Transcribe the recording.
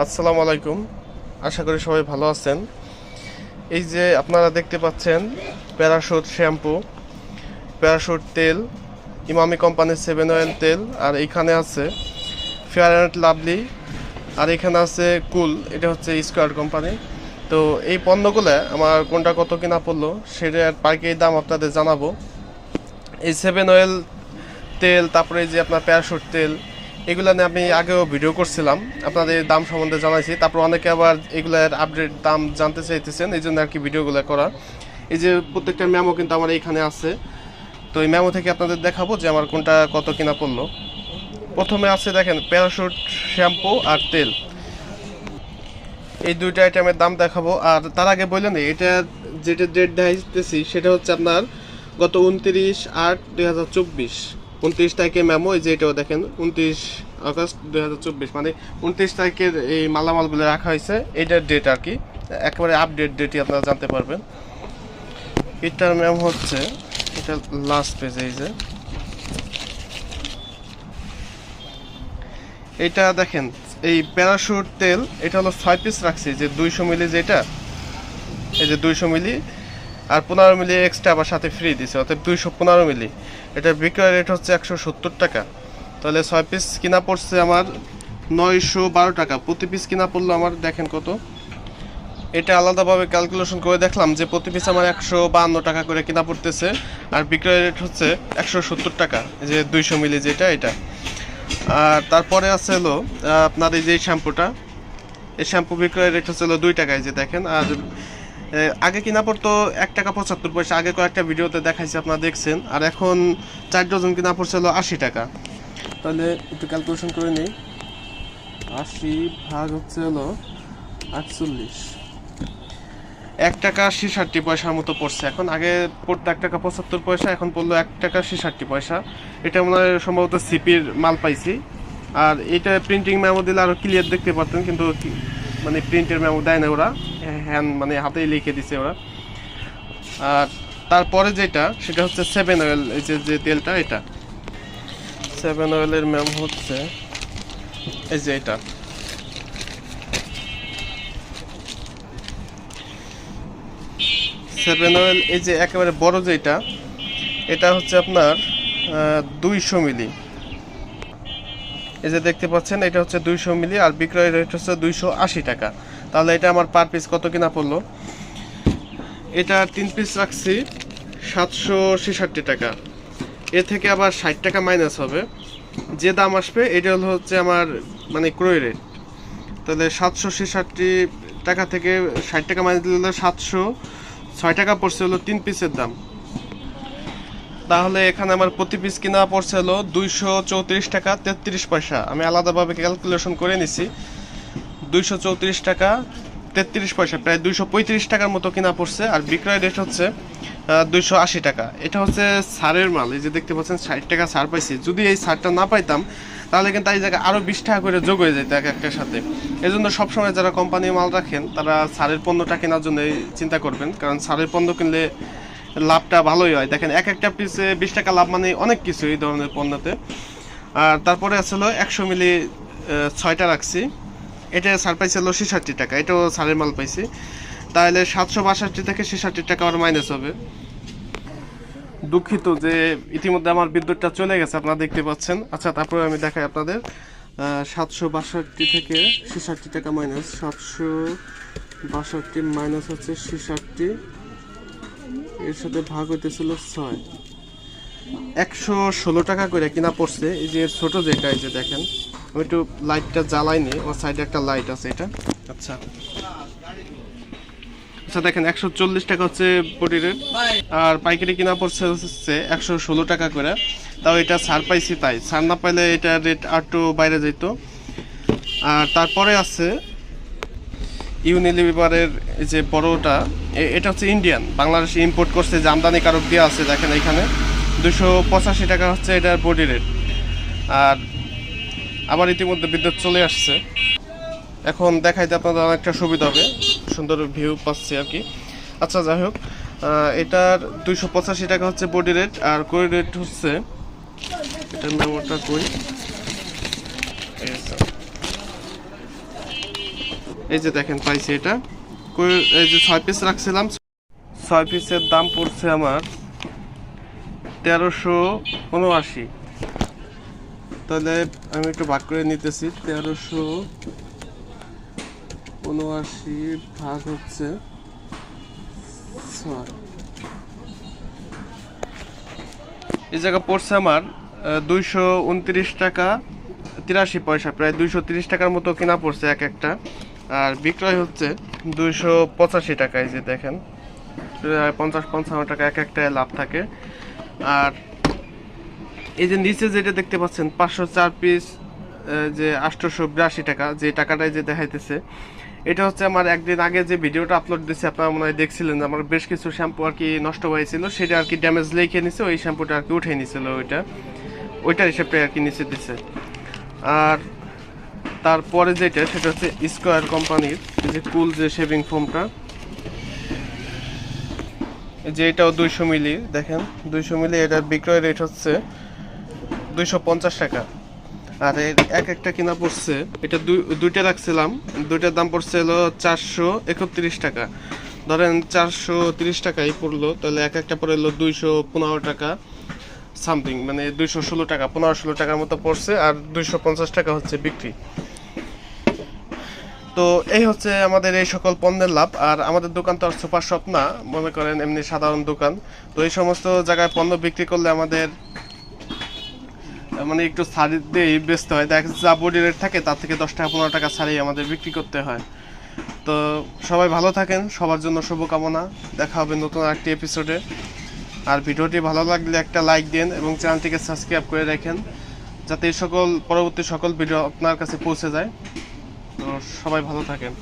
আসসালামু আলাইকুম। আশা করি সবাই ভালো আছেন। এই যে আপনারা দেখতে পাচ্ছেন প্যারাশুট শ্যাম্পু, প্যারাশুট তেল, ইমামি কোম্পানির 7 অয়েল তেল, আর এখানে আছে ফেয়ার অ্যান্ড লাভলি, আর এখানে আছে কুল, এটা হচ্ছে স্কোয়ার কোম্পানি। তো এই পণ্যগুলো আমার কোনটা কত কিনা পড়লো সেটার পাইকারি দাম আপনাদের জানাবো। এই 7 অয়েল তেল, তারপরে এই যে আপনার প্যারাশুট তেল, এগুলো নিয়ে আমি আগেও ভিডিও করছিলাম, আপনাদের দাম সম্বন্ধে জানাইছি। তারপর অনেকে আবার এগুলোর আপডেট দাম জানতে চাইতেছেন, এই জন্য আর কি ভিডিওগুলো করা। এই যে প্রত্যেকটা মেমো কিন্তু আমার এইখানে আছে, তো এই মেমো থেকে আপনাদের দেখাবো যে আমার কোনটা কত কিনা পড়লো। প্রথমে আছে দেখেন প্যারাশুট শ্যাম্পু আর তেল, এই দুইটা আইটেমের দাম দেখাবো। আর তার আগে বললেন এটা যেটা ডেট দেখাইতেছি সেটা হচ্ছে আপনার গত 29/8/2024, 29 তারিখে মেমো। এই যে এটাও দেখেন 29 আগস্ট 2024, মানে 29 তারিখের এই মালামালগুলো রাখা হয়েছে, এইটার ডেট আর কি, একেবারে আপডেট ডেটই আপনারা জানতে পারবেন। এটার ম্যাম হচ্ছে এটা লাস্ট পেজে, এই যে এইটা দেখেন এই প্যারাশুট তেল, এটা হলো 6 পিস রাখছি, যে 200 মিলি, যেটা এই যে 200 মিলি আর 15 মিলি এক্সট্রা আবার সাথে ফ্রি দিছে, অর্থাৎ 215 মিলি। এটার বিক্রয় রেট হচ্ছে 170 টাকা। তাহলে 6 পিস কিনা পড়ছে আমার 912 টাকা। প্রতি পিস কিনা পড়লো আমার দেখেন কত। এটা আলাদাভাবে ক্যালকুলেশন করে দেখলাম যে প্রতি পিস আমার 152 টাকা করে কিনা পড়তেছে, আর বিক্রয় রেট হচ্ছে 170 টাকা, যে 200 মিলি যেটা এটা। আর তারপরে আছে হলো আপনার এই যে শ্যাম্পুটা, এই শ্যাম্পু বিক্রয় রেট হচ্ছে হলো 2 টাকায়, যে দেখেন। আর আগে কিনা পড়তো 1 টাকা 75 পয়সা, আগে কয়েকটা ভিডিওতে দেখাইছি আপনারা দেখছেন। আর এখন 4 ডজন কিনা পড়ছে হলো 80 টাকা। তাহলে একটু ক্যালকুলেশন করে নিই, 80 ভাগ হচ্ছে হলো 48, 1 টাকা 66 পয়সার মতো পড়ছে এখন। আগে পড়তো 1 টাকা 75 পয়সা, এখন পড়লো 1 টাকা 66 পয়সা। এটা মনে হয় সম্ভবত সিপির মাল পাইছি। আর এটা প্রিন্টিং মেমো দিলে আরও ক্লিয়ার দেখতে পারতেন, কিন্তু মানে প্রিন্টের মেমো দেয় না ওরা, হ্যান্ড মানে হাতেই লিখে দিছে ওরা। আর তারপরে যেটা সেটা হচ্ছে 7 অয়েল, এই যে তেলটা, এটা 7 অয়েলের মেম হচ্ছে এই যে এটা। সেভেন অয়েল এই যে একেবারে বড় যেটা, এটা হচ্ছে আপনার 200 মিলি, এই যে দেখতে পাচ্ছেন, এটা হচ্ছে 200 মিলি, আর বিক্রয় রেট হচ্ছে 280 টাকা। তাহলে এটা আমার পার পিস কত কিনা পড়লো। এটা 3 পিস রাখছি 766 টাকা, এ থেকে আবার 60 টাকা মাইনাস হবে, যে দাম আসবে এটা হচ্ছে আমার মানে ক্রয় রেট। তাহলে 766 টাকা থেকে 60 টাকা মাইনাস দিলে 706 টাকা পড়ছে হলো 3 পিসের দাম। তাহলে এখানে আমার প্রতি পিস কিনা পড়ছে হলো 234 টাকা 33 পয়সা। আমি আলাদাভাবে ক্যালকুলেশন করে নিছি, 234 টাকা 33 পয়সা, প্রায় 235 টাকার মতো কিনা পড়ছে। আর বিক্রয় রেট হচ্ছে 280 টাকা। এটা হচ্ছে ছাড়ের মাল, এই যে দেখতে পাচ্ছেন 60 টাকা ছাড় পাইছি। যদি এই ছাড়টা না পাইতাম তাহলে কিন্তু এই জায়গায় আরও 20 টাকা করে যোগ হয়ে যেত এক একটার সাথে। এই জন্য সবসময় যারা কোম্পানির মাল রাখেন তারা ছাড়ের পণ্যটা কেনার জন্য চিন্তা করবেন, কারণ ছাড়ের পণ্য কিনলে লাভটা ভালোই হয়। দেখেন এক একটা পিসে 20 টাকা লাভ মানে অনেক কিছু এই ধরনের পণ্যতে। আর তারপরে আসলে 100 মিলি 6টা রাখছি, এটা ছাড় পাইছিল 66 টাকা, এটাও ছাড়ের মাল পাইছি। তাহলে 762 থেকে 66 টাকা আর মাইনাস হবে। দুঃখিত যে ইতিমধ্যে আমার বিদ্যুৎটা চলে গেছে, আপনারা দেখতে পাচ্ছেন। আচ্ছা, তারপরে আমি দেখাই আপনাদের। 762 থেকে 66 টাকা মাইনাস, 762 মাইনাস হচ্ছে 66, এর সাথে ভাগ হইতেছিল 6, 116 টাকা করে কিনা পড়ছে। এই যে ছোট যেটা, এই যে দেখেন, আমি একটু লাইটটা জ্বালাইনি, ওর সাইডে একটা লাইট আছে এটা। আচ্ছা আচ্ছা, দেখেন 140 টাকা হচ্ছে বডি রেট, আর পাইকারি কিনা পড়ছে হচ্ছে 116 টাকা করে। তাও এটা ছাড় পাইছি, তাই ছাড় না পাইলে এটা রেট আরটু বাইরে যেত। আর তারপরে আছে ইউনিলিভারের এই যে বড়টা, এটা হচ্ছে ইন্ডিয়ান, বাংলাদেশে ইম্পোর্ট করছে, যে আমদানি কারক দিয়ে আছে, দেখেন এখানে 285 টাকা হচ্ছে এটার বডি রেট। আর আবার ইতিমধ্যে বিদ্যুৎ চলে আসছে, এখন দেখাইতে আপনাদের অনেকটা সুবিধা হবে, সুন্দর ভিউ পাচ্ছি আর কি। আচ্ছা, যাই হোক, এটার 285 টাকা হচ্ছে বডি রেট, আর কই রেট হচ্ছে, এটার মেমোটা কই, এই যে দেখেন পাইছি এটা। এই যে 6 পিস রাখছিলাম, 6 পিসের দাম পড়ছে আমার 1379। তাহলে আমি একটু ভাগ করে নিতেছি। 1379 ভাগ হচ্ছে 6, এই জায়গা পড়ছে আমার 229 টাকা 83 পয়সা, প্রায় 230 টাকার মতো কেনা পড়ছে এক একটা। আর বিক্রয় হচ্ছে 285 টাকা। এই যে দেখেন 50-55 টাকা এক একটা লাভ থাকে। আর এই যে নিচে যেটা দেখতে পাচ্ছেন 504 পিস, যে 882 টাকা, যে টাকাটাই যে দেখাইতেছে, এটা হচ্ছে আমার একদিন আগে যে ভিডিওটা আপলোড দিয়েছি, আপনারা মনে হয় দেখছিলেন। আমার বেশ কিছু শ্যাম্পু আর কি নষ্ট হয়েছিল, সেটা আর কি ড্যামেজ লিখে নিছে, ওই শ্যাম্পুটা আর কি উঠে নিছিল, ওইটার হিসেবটা আর কি নিচে দিছে। আর তারপরে যেটা, সেটা হচ্ছে স্কোয়ার কোম্পানির যে কুল যে শেভিং ফোমটা, যে এটাও 200 মিলি, দেখেন 200 মিলি, এটার বিক্রয় রেট হচ্ছে 250 টাকা। আর এক একটা কিনা পড়ছে, এটা দুইটা রাখছিলাম, দুইটার দাম পড়ছে হলো 431 টাকা। ধরেন 430 টাকাই পড়লো, তাহলে এক একটা পড়ে হলো 215 টাকা সামথিং, মানে 216 টাকা, 15-16 টাকার মতো পড়ছে। আর 250 টাকা হচ্ছে বিক্রি। তো এই হচ্ছে আমাদের এই সকল পণ্যের লাভ। আর আমাদের দোকান তো আর সুপার শপ না, মনে করেন এমনি সাধারণ দোকান। তো এই সমস্ত জায়গায় পণ্য বিক্রি করলে আমাদের মানে একটু ছাড় দিয়েই বেচতে হয়। দেখা যাচ্ছে যা বডি রেট থাকে তার থেকে 10 টাকা 15 টাকা ছাড়েই আমাদের বিক্রি করতে হয়। তো সবাই ভালো থাকেন, সবার জন্য শুভকামনা। দেখা হবে নতুন একটি এপিসোডে। আর ভিডিওটি ভালো লাগলে একটা লাইক দিন এবং চ্যানেলটিকে সাবস্ক্রাইব করে রাখেন, যাতে এই সকল পরবর্তী সকল ভিডিও আপনার কাছে পৌঁছে যায়। তো সবাই ভালো থাকেন।